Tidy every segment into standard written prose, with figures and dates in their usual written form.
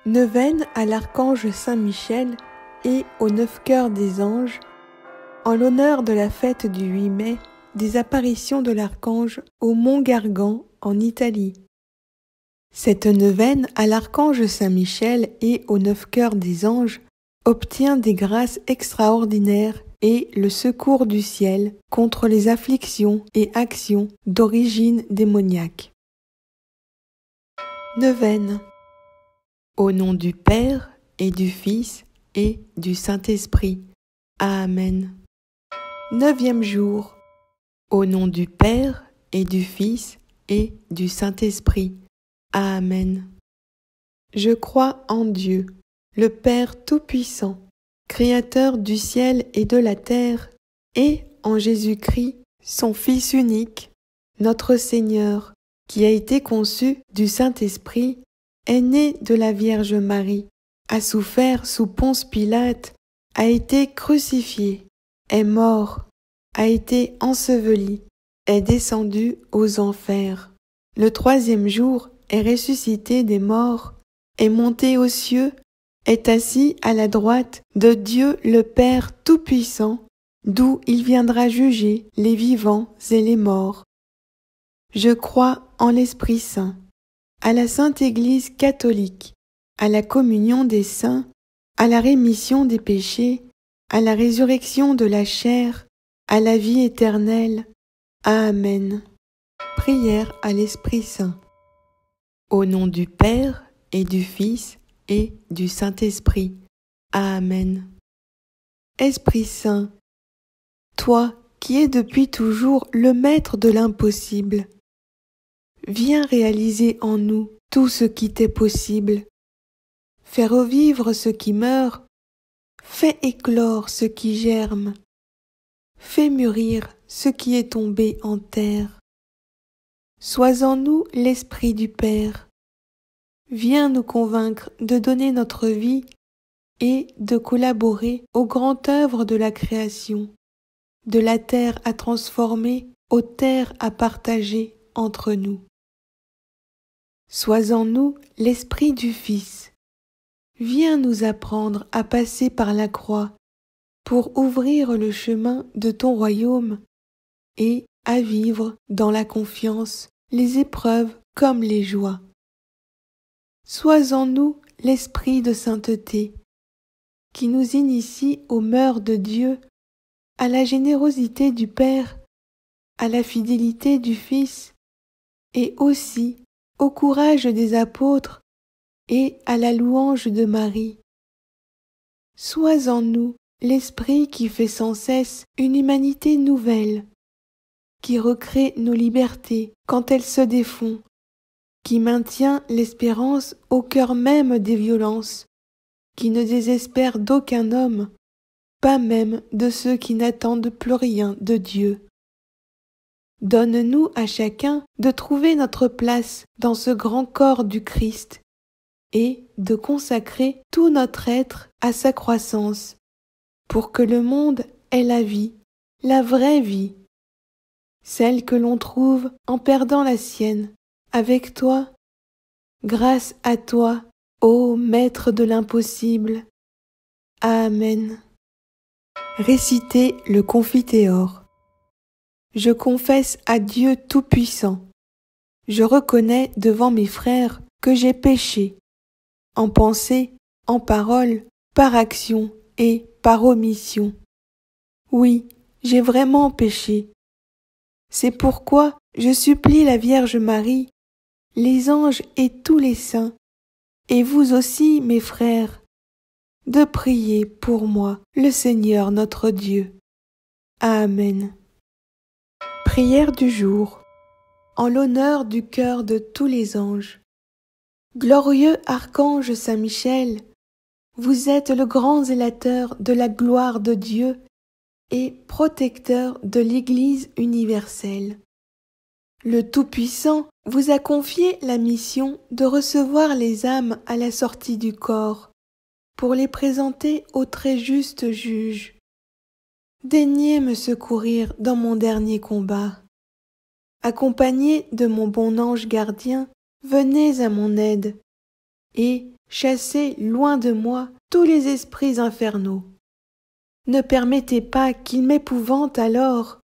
Neuvaine à l'archange Saint-Michel et aux 9 cœurs des anges, en l'honneur de la fête du 8 mai, des apparitions de l'archange au mont Gargan en Italie. Cette neuvaine à l'archange Saint-Michel et aux 9 cœurs des anges obtient des grâces extraordinaires et le secours du ciel contre les afflictions et actions d'origine démoniaque. Neuvaine. Au nom du Père et du Fils et du Saint-Esprit. Amen. 9e jour. Au nom du Père et du Fils et du Saint-Esprit. Amen. Je crois en Dieu, le Père Tout-Puissant, Créateur du ciel et de la terre, et en Jésus-Christ, son Fils unique, notre Seigneur, qui a été conçu du Saint-Esprit, est né de la Vierge Marie, a souffert sous Ponce Pilate, a été crucifié, est mort, a été enseveli, est descendu aux enfers. Le 3e jour est ressuscité des morts, est monté aux cieux, est assis à la droite de Dieu le Père Tout-Puissant, d'où il viendra juger les vivants et les morts. Je crois en l'Esprit Saint, à la Sainte Église catholique, à la communion des saints, à la rémission des péchés, à la résurrection de la chair, à la vie éternelle. Amen. Prière à l'Esprit Saint. Au nom du Père et du Fils et du Saint-Esprit. Amen. Esprit Saint, toi qui es depuis toujours le maître de l'impossible, viens réaliser en nous tout ce qui t'est possible. Fais revivre ce qui meurt, fais éclore ce qui germe, fais mûrir ce qui est tombé en terre. Sois en nous l'Esprit du Père. Viens nous convaincre de donner notre vie et de collaborer aux grandes œuvres de la création, de la terre à transformer aux terres à partager entre nous. Sois en nous l'Esprit du Fils. Viens nous apprendre à passer par la croix pour ouvrir le chemin de ton royaume et à vivre dans la confiance les épreuves comme les joies. Sois en nous l'Esprit de sainteté qui nous initie aux mœurs de Dieu, à la générosité du Père, à la fidélité du Fils et aussi au courage des apôtres et à la louange de Marie. Sois en nous l'Esprit qui fait sans cesse une humanité nouvelle, qui recrée nos libertés quand elles se défont, qui maintient l'espérance au cœur même des violences, qui ne désespère d'aucun homme, pas même de ceux qui n'attendent plus rien de Dieu. Donne-nous à chacun de trouver notre place dans ce grand corps du Christ et de consacrer tout notre être à sa croissance, pour que le monde ait la vie, la vraie vie, celle que l'on trouve en perdant la sienne, avec toi, grâce à toi, ô Maître de l'impossible. Amen. Récitez le Confiteor. Je confesse à Dieu Tout-Puissant. Je reconnais devant mes frères que j'ai péché, en pensée, en parole, par action et par omission. Oui, j'ai vraiment péché. C'est pourquoi je supplie la Vierge Marie, les anges et tous les saints, et vous aussi, mes frères, de prier pour moi le Seigneur notre Dieu. Amen. Prière du jour. En l'honneur du cœur de tous les anges. Glorieux archange Saint-Michel, vous êtes le grand zélateur de la gloire de Dieu et protecteur de l'Église universelle. Le Tout-Puissant vous a confié la mission de recevoir les âmes à la sortie du corps, pour les présenter au très juste juge. Daignez me secourir dans mon dernier combat. Accompagné de mon bon ange gardien, venez à mon aide, et, chassez loin de moi tous les esprits infernaux. Ne permettez pas qu'ils m'épouvantent alors.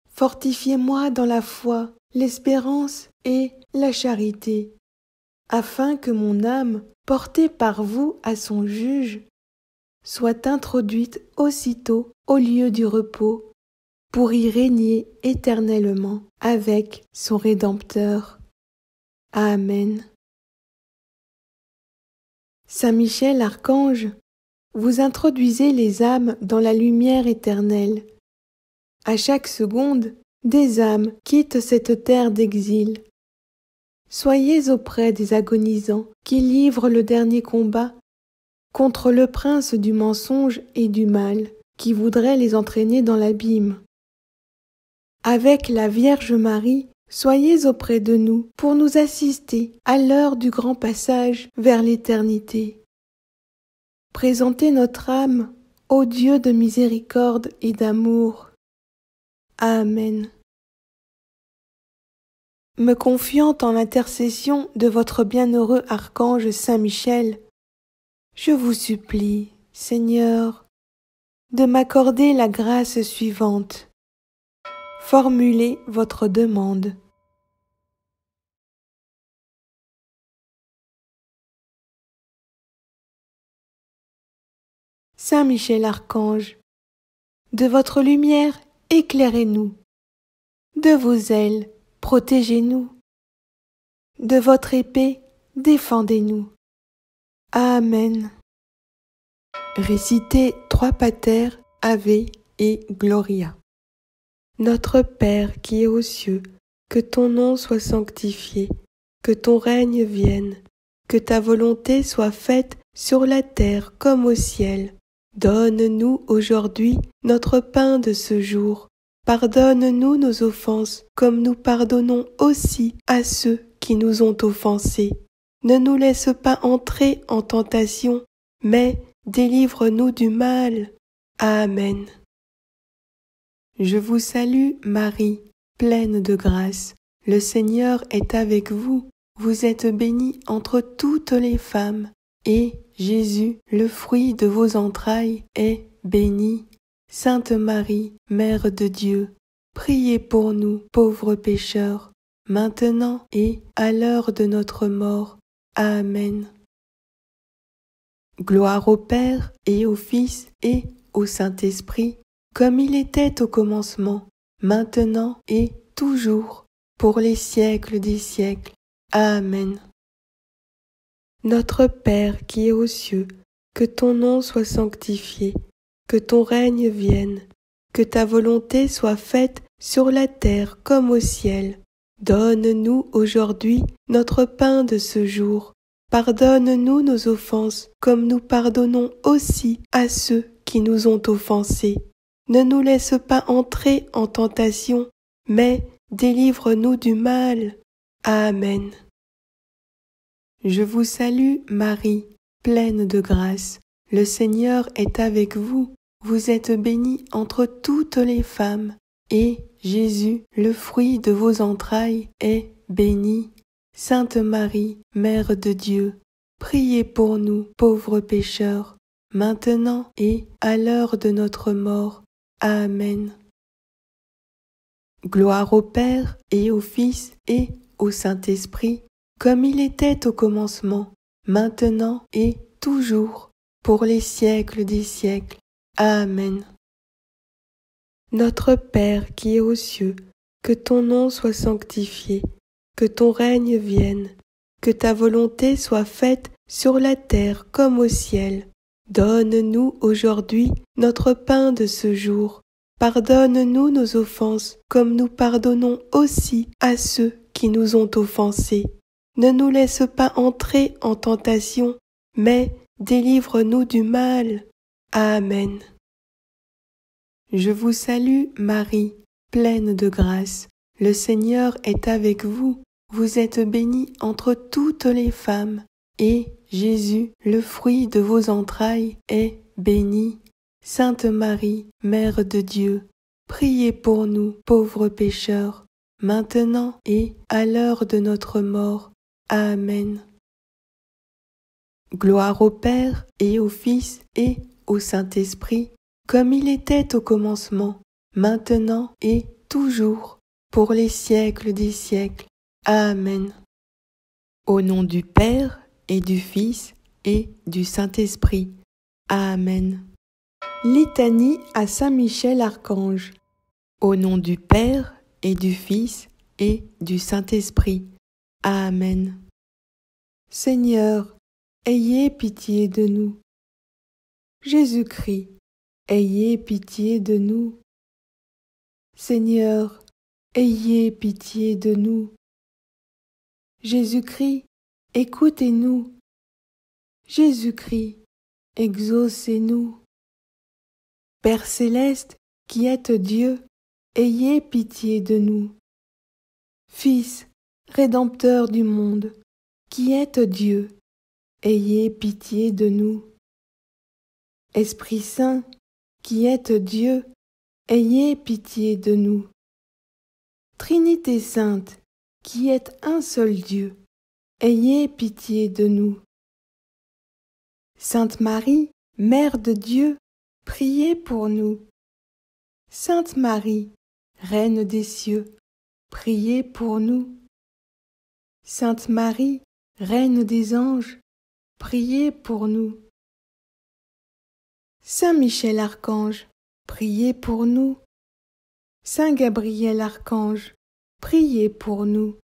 Fortifiez-moi dans la foi, l'espérance et la charité, afin que mon âme, portée par vous à son juge, soit introduite aussitôt au lieu du repos, pour y régner éternellement avec son Rédempteur. Amen. Saint Michel, archange, vous introduisez les âmes dans la lumière éternelle. À chaque seconde, des âmes quittent cette terre d'exil. Soyez auprès des agonisants qui livrent le dernier combat contre le prince du mensonge et du mal qui voudrait les entraîner dans l'abîme. Avec la Vierge Marie, soyez auprès de nous pour nous assister à l'heure du grand passage vers l'éternité. Présentez notre âme au Dieu de miséricorde et d'amour. Amen. Me confiant en l'intercession de votre bienheureux archange Saint Michel, je vous supplie, Seigneur, de m'accorder la grâce suivante. Formulez votre demande. Saint Michel Archange, de votre lumière éclairez-nous, de vos ailes protégez-nous, de votre épée défendez-nous. Amen. Récitez 3 Pater, Ave et Gloria. Notre Père qui es aux cieux, que ton nom soit sanctifié, que ton règne vienne, que ta volonté soit faite sur la terre comme au ciel. Donne-nous aujourd'hui notre pain de ce jour. Pardonne-nous nos offenses, comme nous pardonnons aussi à ceux qui nous ont offensés. Ne nous laisse pas entrer en tentation, mais délivre-nous du mal. Amen. Je vous salue, Marie, pleine de grâce. Le Seigneur est avec vous. Vous êtes bénie entre toutes les femmes, et Jésus, le fruit de vos entrailles, est béni. Sainte Marie, Mère de Dieu, priez pour nous, pauvres pécheurs, maintenant et à l'heure de notre mort. Amen. Gloire au Père et au Fils et au Saint-Esprit, comme il était au commencement, maintenant et toujours, pour les siècles des siècles. Amen. Notre Père qui es aux cieux, que ton nom soit sanctifié, que ton règne vienne, que ta volonté soit faite sur la terre comme au ciel. Donne-nous aujourd'hui notre pain de ce jour. Pardonne-nous nos offenses, comme nous pardonnons aussi à ceux qui nous ont offensés. Ne nous laisse pas entrer en tentation, mais délivre-nous du mal. Amen. Je vous salue, Marie, pleine de grâce. Le Seigneur est avec vous. Vous êtes bénie entre toutes les femmes, et Jésus, le fruit de vos entrailles, est béni. Sainte Marie, Mère de Dieu, priez pour nous, pauvres pécheurs, maintenant et à l'heure de notre mort. Amen. Gloire au Père et au Fils et au Saint-Esprit, comme il était au commencement, maintenant et toujours, pour les siècles des siècles. Amen. Notre Père qui es aux cieux, que ton nom soit sanctifié, que ton règne vienne, que ta volonté soit faite sur la terre comme au ciel. Donne-nous aujourd'hui notre pain de ce jour. Pardonne-nous nos offenses, comme nous pardonnons aussi à ceux qui nous ont offensés. Ne nous laisse pas entrer en tentation, mais délivre-nous du mal. Amen. Je vous salue, Marie, pleine de grâce. Le Seigneur est avec vous. Vous êtes bénie entre toutes les femmes, et Jésus, le fruit de vos entrailles, est béni. Sainte Marie, Mère de Dieu, priez pour nous, pauvres pécheurs, maintenant et à l'heure de notre mort. Amen. Gloire au Père et au Fils et au Saint-Esprit, comme il était au commencement, maintenant et toujours, pour les siècles des siècles. Amen. Au nom du Père et du Fils et du Saint-Esprit. Amen. Litanie à Saint Michel Archange. Au nom du Père et du Fils et du Saint-Esprit. Amen. Seigneur, ayez pitié de nous. Jésus-Christ, ayez pitié de nous. Seigneur, ayez pitié de nous. Jésus-Christ, écoutez-nous. Jésus-Christ, exaucez-nous. Père céleste, qui êtes Dieu, ayez pitié de nous. Fils, Rédempteur du monde, qui êtes Dieu, ayez pitié de nous. Esprit Saint, qui êtes Dieu, ayez pitié de nous. Trinité Sainte, qui êtes un seul Dieu, ayez pitié de nous. Sainte Marie, Mère de Dieu, priez pour nous. Sainte Marie, Reine des cieux, priez pour nous. Sainte Marie, Reine des anges, priez pour nous. Saint Michel Archange, priez pour nous. Saint Gabriel Archange, priez pour nous.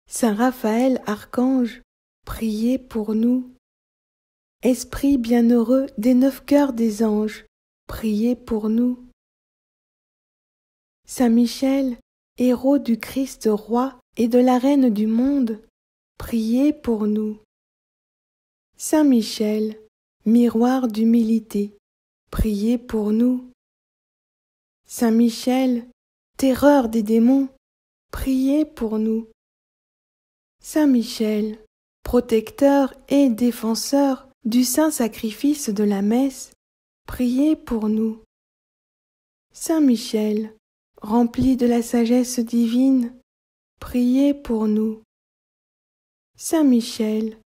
Saint Raphaël Archange, priez pour nous. Esprit bienheureux des 9 cœurs des anges, priez pour nous. Saint Michel, héros du Christ roi et de la Reine du monde, priez pour nous. Saint Michel, miroir d'humilité, priez pour nous. Saint Michel, terreur des démons, priez pour nous. Saint Michel, protecteur et défenseur du saint sacrifice de la messe, priez pour nous. Saint Michel, rempli de la sagesse divine, priez pour nous. Saint Michel,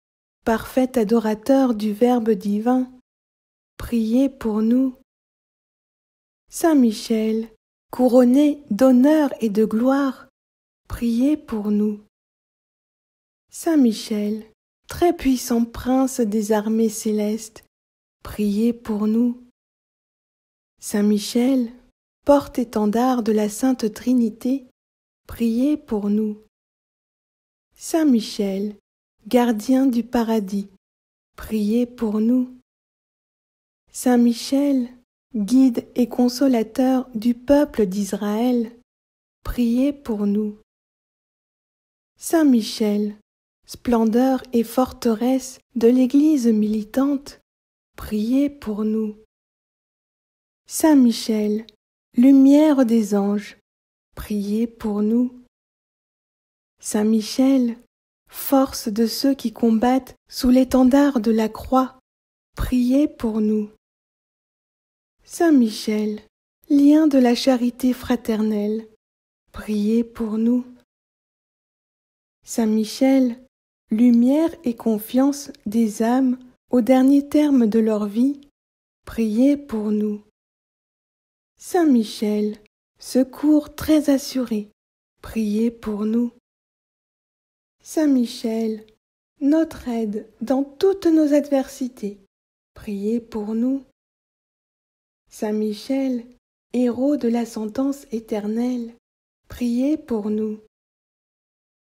parfait adorateur du Verbe divin, priez pour nous. Saint Michel, couronné d'honneur et de gloire, priez pour nous. Saint Michel, très puissant prince des armées célestes, priez pour nous. Saint Michel, porte-étendard de la Sainte Trinité, priez pour nous. Saint Michel, gardien du paradis, priez pour nous. Saint Michel, guide et consolateur du peuple d'Israël, priez pour nous. Saint Michel, splendeur et forteresse de l'Église militante, priez pour nous. Saint Michel, lumière des anges, priez pour nous. Saint Michel, force de ceux qui combattent sous l'étendard de la croix, priez pour nous. Saint Michel, lien de la charité fraternelle, priez pour nous. Saint Michel, lumière et confiance des âmes au dernier terme de leur vie, priez pour nous. Saint Michel, secours très assuré, priez pour nous. Saint Michel, notre aide dans toutes nos adversités, priez pour nous. Saint Michel, héros de la sentence éternelle, priez pour nous.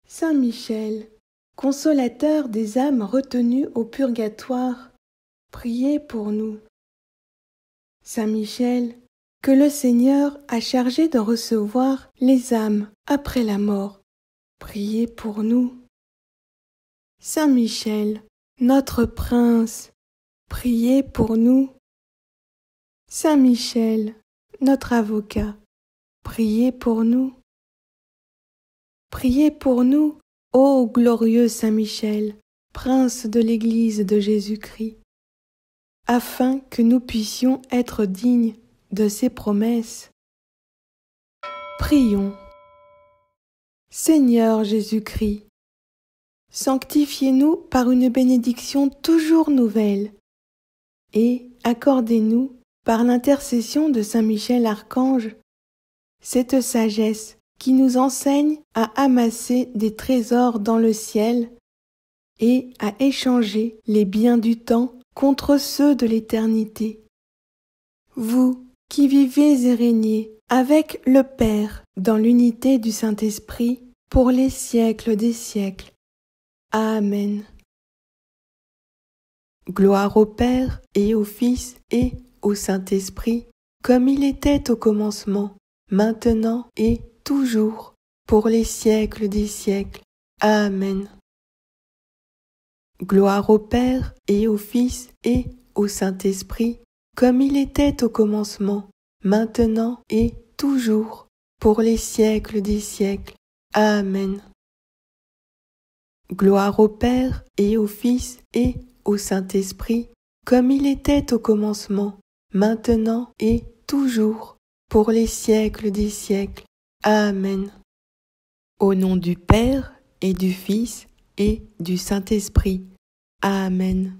Saint Michel, consolateur des âmes retenues au purgatoire, priez pour nous. Saint Michel, que le Seigneur a chargé de recevoir les âmes après la mort, priez pour nous. Saint Michel, notre prince, priez pour nous. Saint Michel, notre avocat, priez pour nous. Priez pour nous, ô glorieux Saint Michel, prince de l'Église de Jésus-Christ, afin que nous puissions être dignes de ses promesses. Prions. Seigneur Jésus-Christ, Sanctifiez-nous par une bénédiction toujours nouvelle, et accordez-nous, par l'intercession de Saint Michel Archange, cette sagesse qui nous enseigne à amasser des trésors dans le ciel et à échanger les biens du temps contre ceux de l'éternité. Vous qui vivez et régnez avec le Père dans l'unité du Saint-Esprit pour les siècles des siècles. Amen. Gloire au Père et au Fils et au Saint-Esprit, comme il était au commencement, maintenant et toujours, pour les siècles des siècles. Amen. Gloire au Père et au Fils et au Saint-Esprit, comme il était au commencement, maintenant et toujours, pour les siècles des siècles. Amen. Gloire au Père et au Fils et au Saint-Esprit, comme il était au commencement, maintenant et toujours, pour les siècles des siècles. Amen. Au nom du Père et du Fils et du Saint-Esprit. Amen.